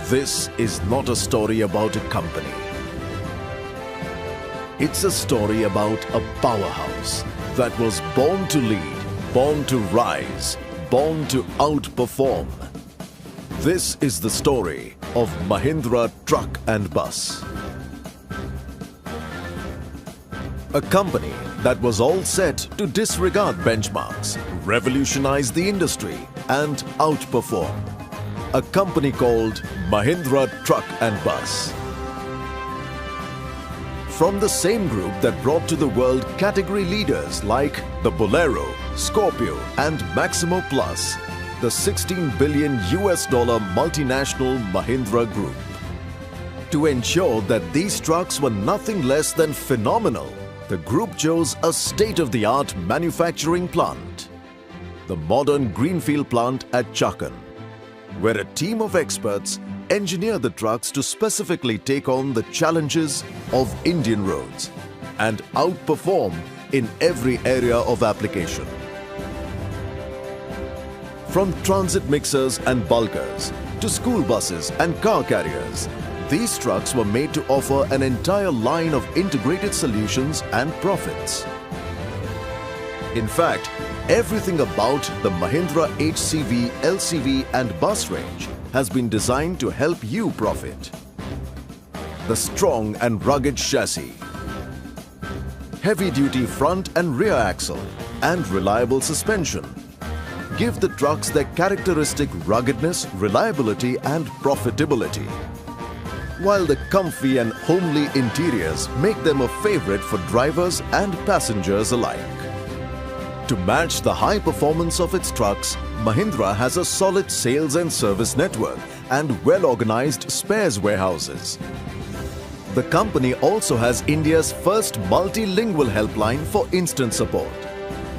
This is not a story about a company. It's a story about a powerhouse that was born to lead, born to rise, born to outperform. This is the story of Mahindra Truck and Bus. A company that was all set to disregard benchmarks, revolutionize the industry and outperform. A company called Mahindra Truck and Bus. From the same group that brought to the world category leaders like the Bolero, Scorpio and Maximo Plus, the $16 billion multinational Mahindra Group. To ensure that these trucks were nothing less than phenomenal, the group chose a state-of-the-art manufacturing plant, the modern greenfield plant at Chakan, where a team of experts engineer the trucks to specifically take on the challenges of Indian roads and outperform in every area of application. From transit mixers and bulkers to school buses and car carriers, these trucks were made to offer an entire line of integrated solutions and profits. In fact, everything about the Mahindra HCV, LCV and bus range has been designed to help you profit. The strong and rugged chassis, heavy-duty front and rear axle and reliable suspension give the trucks their characteristic ruggedness, reliability and profitability, while the comfy and homely interiors make them a favorite for drivers and passengers alike. To match the high performance of its trucks, Mahindra has a solid sales and service network and well-organized spares warehouses. The company also has India's first multilingual helpline for instant support.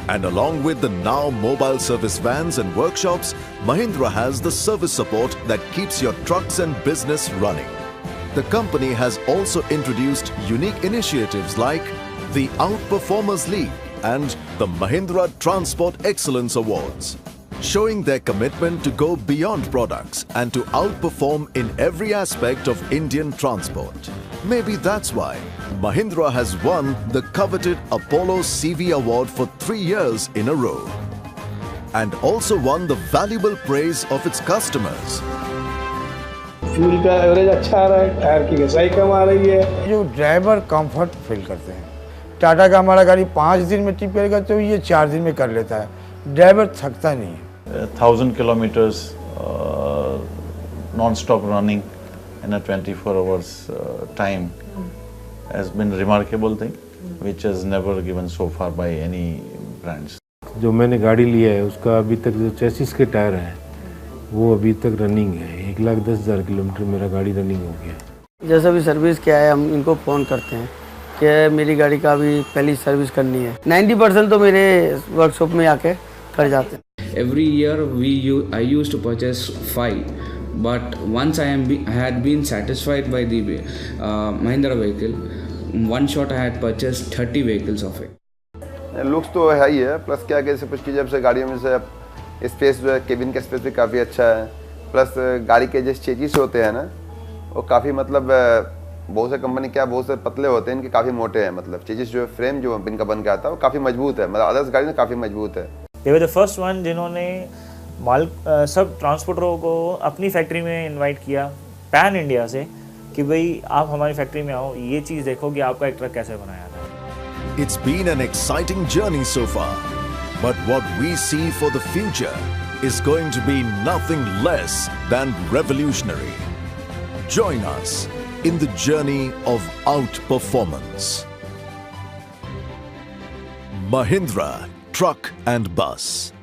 And along with the now mobile service vans and workshops, Mahindra has the service support that keeps your trucks and business running. The company has also introduced unique initiatives like the Outperformers League and the Mahindra Transport Excellence Awards, showing their commitment to go beyond products and to outperform in every aspect of Indian transport. Maybe that's why Mahindra has won the coveted Apollo CV Award for 3 years in a row and also won the valuable praise of its customers. Fuel का average अच्छा आ रहा है, tyre की घिसाई कम आ रही है। जो driver comfort feel करते हैं, टाटा का हमारा गाड़ी 5 दिन में ट्रिप करेगा तो ये 4 दिन में कर लेता है। ड्राइवर थकता नहीं है। 1000 kilometers non-stop running in a 24 hours time has been a remarkable thing, which has never given so far by any brands. जो मैंने गाड़ी लिया है उसका अभी तक जो चेसिस के टायर हैं वो अभी तक रनिंग है। 1,10,000 किलोमीटर मेरा गाड़ी रनिंग हो गया। जैसा भी सर्विस क्या है हम इनको फ़ोन करते हैं कि मेरी गाड़ी का अभी पहली सर्विस करनी है। 90% तो मेरे वर्कशॉप में आके कर जाते हैं। Every year I used to purchase 5, but once I had been satisfied by the Mahindra vehicle, one shot I had purchased 30 vehicles of it. Looks तो है ही है, प्लस क्या कहते कुछ चीज़ें से गाड़ियों में से स्पेस जो है, केबिन का स्पेस भी काफ़ी अच्छा है, प्लस गाड़ी के जैसे चेजिस होते हैं ना वो काफ़ी मतलब बहुत से कंपनी क्या बहुत से पतले होते हैं, इनके काफ़ी मोटे हैं। मतलब चेजिस जो फ्रेम जो इनका बन के आता है वो काफ़ी मजबूत है, मतलब अदर्स गाड़ी में काफ़ी मजबूत है। They were the first one जिन्होंने माल सब ट्रांसपोर्टरों को अपनी फैक्ट्री में इनवाइट किया पैन इंडिया से कि भाई आप हमारी फैक्ट्री में आओ, ये चीज़ देखो कि आपका एक ट्रक कैसे बनाया था। It's been an exciting journey so far, but what we see for the future is going to be nothing less than revolutionary. Join us in the journey of outperformance. Mahindra Truck and Bus.